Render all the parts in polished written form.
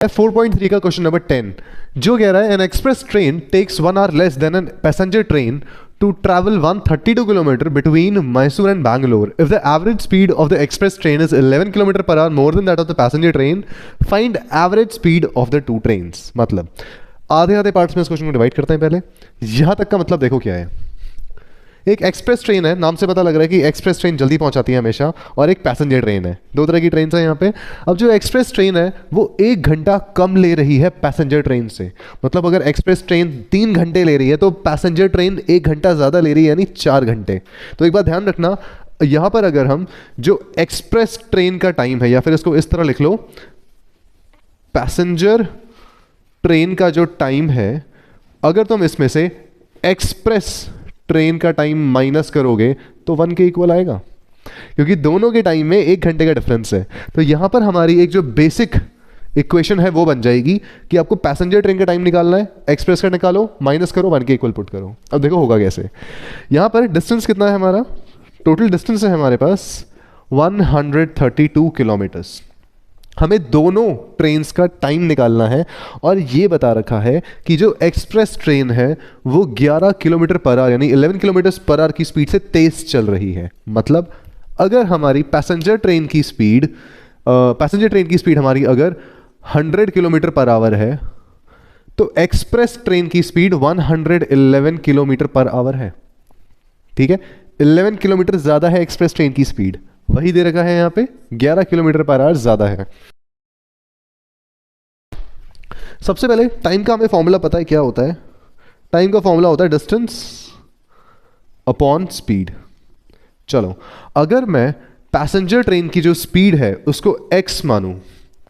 4.3 का question number 10 जो कह रहा है an express train takes 1 hour less than an passenger train to travel 132 kilometre between Mysore and Bangalore if the average speed of the express train is 11 kilometre per hour more than that of the passenger train find average speed of the two trains. मतलब आधे आधे parts में इस question को divide करते हैं। पहले यहां तक का मतलब देखो क्या है। एक एक्सप्रेस ट्रेन है, नाम से पता लग रहा है कि एक्सप्रेस ट्रेन जल्दी पहुंचाती है हमेशा, और एक पैसेंजर ट्रेन है। दो तरह की ट्रेन है यहाँ पे। अब जो एक्सप्रेस ट्रेन है वो 1 घंटा कम ले रही है पैसेंजर ट्रेन से। मतलब अगर एक्सप्रेस ट्रेन 3 घंटे ले रही है तो पैसेंजर ट्रेन 1 घंटा ज़्यादा ले रही है, यानी 4 घंटे। तो एक बात ध्यान रखना, यहाँ पर अगर हम जो एक्सप्रेस ट्रेन का टाइम है, या फिर इसको इस तरह लिख लो, पैसेंजर ट्रेन का जो टाइम है, अगर तुम इसमें से एक्सप्रेस ट्रेन का टाइम माइनस करोगे तो 1 के इक्वल आएगा, क्योंकि दोनों के टाइम में 1 घंटे का डिफरेंस है। तो यहां पर हमारी एक जो बेसिक इक्वेशन है वो बन जाएगी कि आपको पैसेंजर ट्रेन का टाइम निकालना है, एक्सप्रेस का निकालो, माइनस करो, 1 के इक्वल पुट करो। अब देखो होगा कैसे। यहां पर डिस्टेंस कितना है हमारा, टोटल डिस्टेंस है हमारे पास 132 किलोमीटर्स। हमें दोनों ट्रेन्स का टाइम निकालना है, और ये बता रखा है कि जो एक्सप्रेस ट्रेन है वो 11 किलोमीटर पर आवर यानी 11 किलोमीटर पर आवर की स्पीड से तेज चल रही है। मतलब अगर हमारी पैसेंजर ट्रेन की स्पीड हमारी अगर 100 किलोमीटर पर आवर है तो एक्सप्रेस ट्रेन की स्पीड 111 किलोमीटर पर आवर है। ठीक है, 11 किलोमीटर ज़्यादा है एक्सप्रेस ट्रेन की स्पीड, वही दे रखा है यहाँ पे 11 किलोमीटर पर आवर ज़्यादा है। सबसे पहले टाइम का हमें फॉर्मूला पता है क्या होता है। टाइम का फॉर्मूला होता है डिस्टेंस अपॉन स्पीड। चलो, अगर मैं पैसेंजर ट्रेन की जो स्पीड है उसको x मानूं,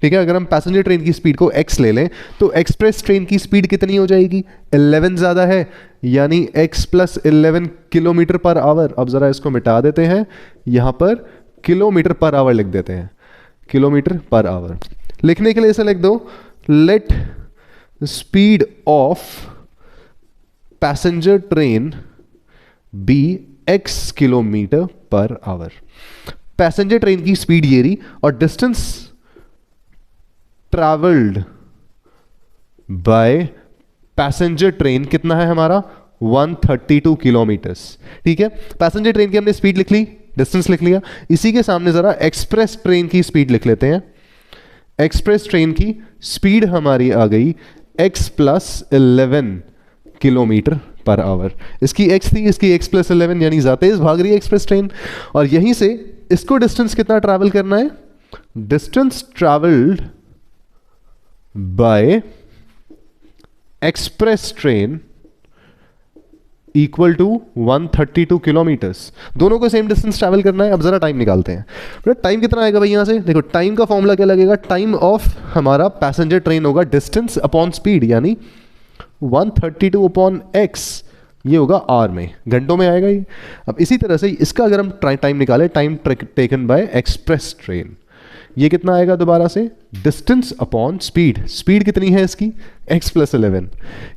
ठीक है, अगर हम पैसेंजर ट्रेन की स्पीड को x ले लें तो एक्सप्रेस ट्रेन की स्पीड कितनी हो जाएगी, 11 ज़्यादा है, यानी x + 11 किलोमीटर पर आवर। अब ज़रा इसको मिटा देते हैं, यहाँ पर किलोमीटर पर आवर लिख देते हैं। किलोमीटर पर आवर लिखने के लिए इसे लिख दो, let speed of passenger train be x kilometre per hour. Passenger train की स्पीड ये रही, और distance travelled by passenger train कितना है हमारा, 132 किलोमीटर्स। ठीक है, पैसेंजर ट्रेन की हमने स्पीड लिख ली, डिस्टेंस लिख लिया। इसी के सामने जरा एक्सप्रेस ट्रेन की स्पीड लिख लेते हैं। एक्सप्रेस ट्रेन की स्पीड हमारी आ गई x + 11 किलोमीटर पर आवर। इसकी x थी, इसकी x + 11, यानी ज़्यादा तेज भाग रही है एक्सप्रेस ट्रेन। और यहीं से इसको डिस्टेंस कितना ट्रैवल करना है, distance travelled by express train equal to 132 kilometres. दोनों को सेम डिस्टेंस ट्रैवल करना है। अब जरा टाइम निकालते हैं। टाइम कितना आएगा भाई, यहां से देखो टाइम का फॉर्मूला क्या लगेगा, टाइम ऑफ हमारा पैसेंजर ट्रेन होगा डिस्टेंस अपॉन स्पीड, यानी 132 अपॉन x, ये होगा आवर में, घंटों में आएगा ये। अब इसी तरह से इसका अगर हम टाइम निकालें, time taken by express train, ये कितना आएगा दोबारा से, डिस्टेंस अपॉन स्पीड। स्पीड कितनी है इसकी, x + 11,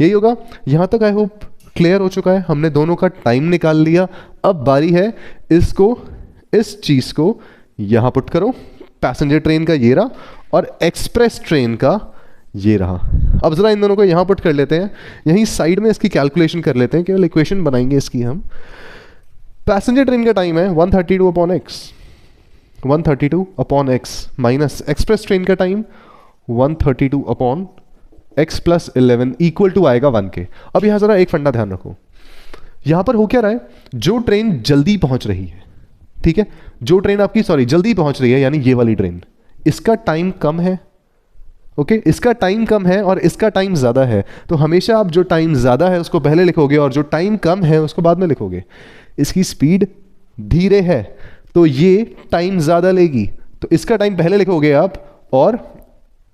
यही होगा। यहां तक आई होप क्लियर हो चुका है। हमने दोनों का टाइम निकाल लिया। अब बारी है इसको, इस चीज को यहां पुट करो। पैसेंजर ट्रेन का ये रहा और एक्सप्रेस ट्रेन का ये रहा। अब जरा इन दोनों को यहां पुट कर लेते हैं, यहीं साइड में इसकी कैलकुलेशन कर लेते हैं, केवल इक्वेशन बनाएंगे इसकी हम। पैसेंजर ट्रेन का टाइम है 132 upon x, 132 upon x minus express train का time 132 upon x + 11 equal to आएगा 1 के। अब यहां जरा एक फंडा ध्यान रखो, यहां पर हो क्या रहा है, जो ट्रेन जल्दी पहुंच रही है, ठीक है, जो ट्रेन आपकी जल्दी पहुंच रही है, यानी ये वाली ट्रेन, इसका टाइम कम है। ओके, इसका टाइम कम है और इसका टाइम ज़्यादा है। तो हमेशा आप जो टाइम ज़्यादा है उसको पहले लिखोगे और जो टाइम कम है उसको बाद में लिखोगे। इसकी स्पीड धीरे है तो ये टाइम ज़्यादा लेगी, तो इसका टाइम पहले लिखोगे आप, और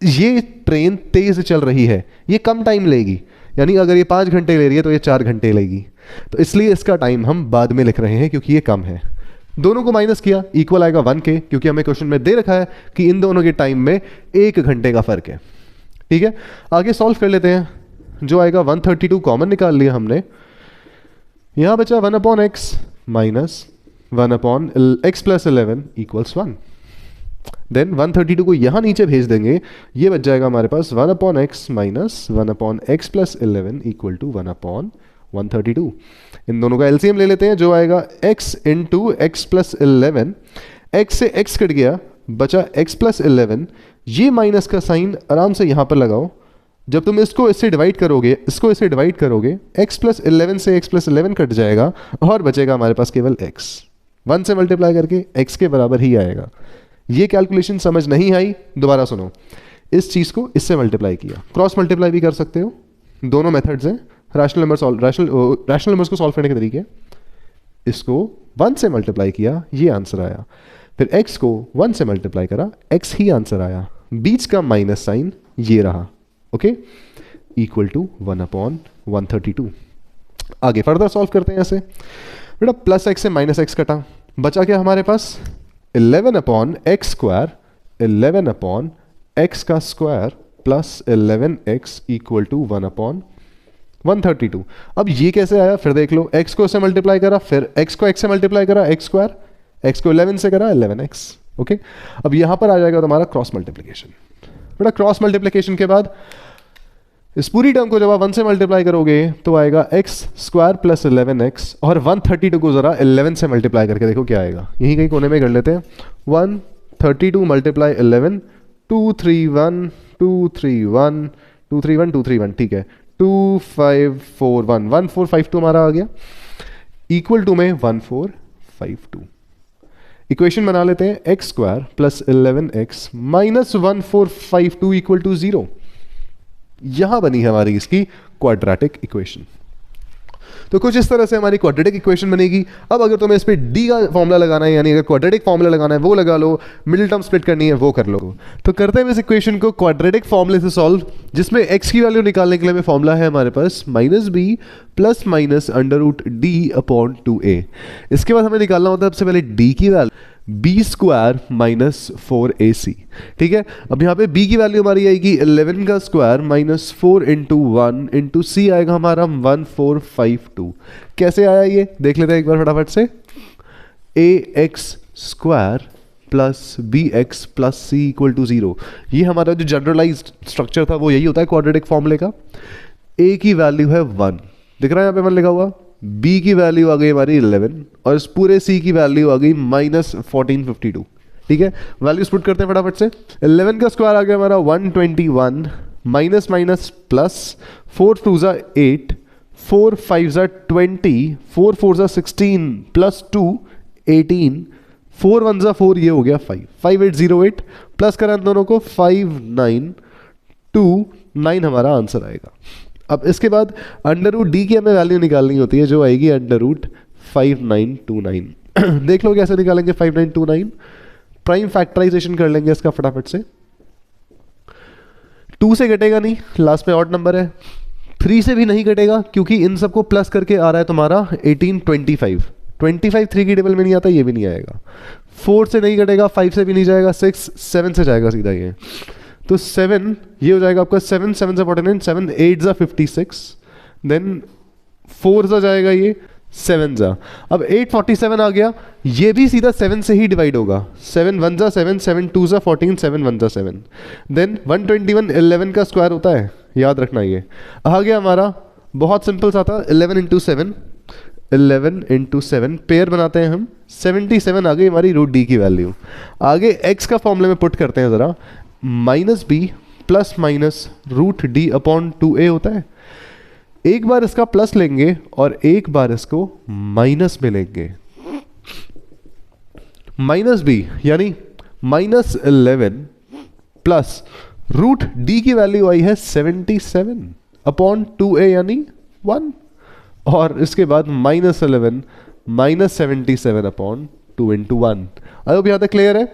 ये ट्रेन तेज़ चल रही है, ये कम टाइम लेगी, यानी अगर ये 5 घंटे ले रही है तो ये 4 घंटे लेगी। तो इसलिए इसका टाइम हम बाद में लिख रहे हैं क्योंकि ये कम है। दोनों को माइनस किया, इक्वल आएगा 1 के, क्योंकि हमें क्वेश्चन में दे रखा है कि इन दोनों के टाइम में 1 घंटे का फर्क है। ठीक है, आगे सॉल्व कर लेते हैं। जो आएगा 132 कॉमन निकाल लिया हमने, यहां बचा 1 upon x minus 1 upon x + 11 = 1। Then 132 को यहाँ नीचे भेज देंगे, ये बच जाएगा हमारे पास 1/x minus 1/x plus 11 equal to 1/132। इन दोनों का एलसीएम ले लेते हैं, जो आएगा x into x plus 11, x से x कट गया, बचा x प्लस 11। ये माइनस का साइन आराम से यहाँ पर लगाओ, जब तुम इसको इससे डिवाइड करोगे, इसको इससे डिवाइड करोगे, x प्लस 11 से x प्लस 11 कट जाएगा और बचेगा हमारे पास केवल x। 1 से मल्टीप्लाई करके x के बराबर ही आएगा। ये कैलकुलेशन समझ नहीं आई, दोबारा सुनो, इस चीज़ को इससे मल्टीप्लाई किया, क्रॉस मल्टीप्लाई भी कर सकते हो, दोनों मेथड्स हैं, रैशनल नंबर्स को सॉल्व करने के तरीके। इसको 1 से मल्टीप्लाई किया, ये आंसर आया, फिर x को 1 से मल्टीप्लाई करा, x ही आंसर आया, बीच का माइनस साइन ये रहा, ओके, इक्वल टू 1/132। आगे फर्दर सॉल्व करते हैं ऐसे, बेटा प्लस x से माइनस x कटा, बचा क्या हमारे पास 11/x स्क्वायर, 11/x का square plus 11x equal to 1/132। अब ये कैसे आया फिर देख लो, x को इससे मल्टीप्लाई करा, फिर x को x से मल्टीप्लाई करा, x स्क्वायर, x को 11 से करा 11x, ओके। अब यहां पर आ जाएगा तुम्हारा क्रॉस मल्टीप्लिकेशन। बेटा क्रॉस मल्टीप्लिकेशन के बाद इस पूरी टर्म को जब आप 1 से मल्टीप्लाई करोगे तो आएगा x स्क्वायर प्लस 11x, और 132 को जरा 11 से मल्टीप्लाई करके देखो क्या आएगा, यहीं कहीं कोने में कर लेते हैं। 132 मल्टीप्लाई 11, 231 231 231 231, ठीक है, 2541 1452 हमारा आ गया, इक्वल टू में 1452। इक्वेशन बना लेते हैं, x square plus 11x minus 1452 equal to 0। यहां बनी है हमारी इसकी क्वाड्रेटिक इक्वेशन। तो कुछ इस तरह से हमारी क्वाड्रेटिक इक्वेशन बनेगी। अब अगर तुम्हें इस पे डी का फॉर्मूला लगाना है, यानी अगर क्वाड्रेटिक फॉर्मूला लगाना है वो लगा लो, मिडिल टर्म स्प्लिट करनी है वो कर लो। तो करते हैं इस इक्वेशन को क्वाड्रेटिक फॉर्मूले से सॉल्व, जिसमें x की वैल्यू निकालने के लिए फॉर्मूला है हमारे पास -b प्लस माइनस √d/2a। इसके बाद हमें निकालना होता है सबसे पहले d की value, b square minus 4ac, ठीक है। अब यहाँ पे b की वैल्यू हमारी आएगी 11 का square minus 4 into 1 into c आएगा हमारा 1452। कैसे आया ये देख लेते हैं एक बार फटाफट से, ax square plus bx plus c equal to 0। ये हमारा जो जनरलाइज्ड स्ट्रक्चर था वो यही होता है क्वाड्रेटिक फॉर्मूले का। a की वैल्यू है 1, दिख रहा है यहाँ पे 1 लिखा हुआ, b की वैल्यू आ गई हमारी 11 और इस पूरे c की वैल्यू आ गई -1452, ठीक है। वैल्यूज पुट करते हैं फटाफट से, 11 का स्क्वायर आ गया हमारा 121 माइनस माइनस प्लस 4 2 ज़ा 8 4 5 ज़ा 20 4 4 ज़ा 16 प्लस 2 18 4 1 ज़ा 4, ये हो गया 5 5808 प्लस करें दोनों को 5929 हमारा आंसर आएगा। अब इसके बाद √d की हमें वैल्यू निकालनी होती है, जो आएगी √5929। देख लो कैसे निकालेंगे 5929, प्राइम फैक्टराइजेशन कर लेंगे इसका फटाफट से। 2 से घटेगा नहीं, लास्ट में ऑड नंबर है, 3 से भी नहीं घटेगा क्योंकि इन सबको प्लस करके आ रहा है तुम्हारा 1825, 25 3 की टेबल में नहीं आता, ये भी नहीं आएगा। 4 से नहीं घटेगा, 5 से भी नहीं जाएगा, 6 7 से जाएगा सीधा ये, तो 7 ये हो जाएगा आपका 7 7 से 49 7 8 ज़ा 56, देन 4 ज़ा जाएगा ये 7 ज़ा, अब 847 आ गया, ये भी सीधा 7 से ही डिवाइड होगा, 7 1 ज़ा 7 7 2 ज़ा 14 7 1 ज़ा 7, देन 121 11 का स्क्वायर होता है, याद रखना ये आ गया हमारा, बहुत सिंपल सा था, 11 इंटू 7 पेयर बनाते हैं हम, 77 आ गई हमारी √d की वैल्यू। आगे x का फॉर्मूले में पुट करते हैं ज़रा, -b प्लस माइनस √d/2a होता है। एक बार इसका प्लस लेंगे और एक बार इसको माइनस में लेंगे, -b यानी -11 प्लस √d की वैल्यू आई है 77/2a यानी 1, और इसके बाद -11 -77/2 इंटू 1। अब यहाँ तक क्लियर है,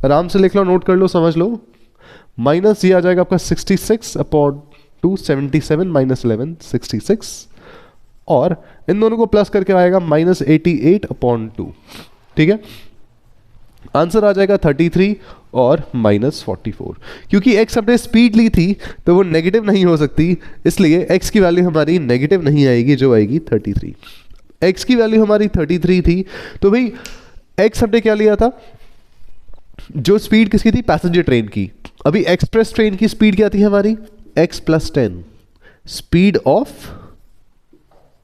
आराम से लिख लो, नोट कर लो, समझ लो। माइनस ये आ जाएगा आपका 66/2, 77 -11 66, और इन दोनों को प्लस करके आएगा -88/2, ठीक है। आंसर आ जाएगा 33 और -44। क्योंकि x हमने स्पीड ली थी तो वो नेगेटिव नहीं हो सकती, इसलिए x की वैल्यू हमारी नेगेटिव नहीं आएगी, जो आएगी 33। x की वैल्यू हमारी 33 थी, तो भाई x हमने क्या लिया था, जो स्पीड किसकी थी, पैसेंजर ट्रेन की। अभी एक्सप्रेस ट्रेन की स्पीड क्या थी हमारी, x + 10, speed of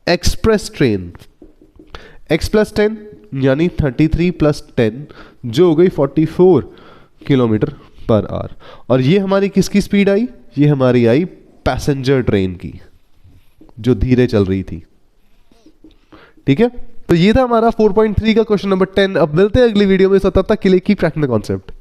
express train, x + 10 यानी 33 + 10 जो हो गई 44 km/h। और ये हमारी किसकी स्पीड आई, ये हमारी आई पैसेंजर ट्रेन की जो धीरे चल रही थी। ठीक है, तो ये था हमारा 4.3 का क्वेश्चन नंबर 10। अब मिलते हैं अगली वीडियो में, तब तक के लिए कीप ट्रैकिंग द कॉन्सेप्ट।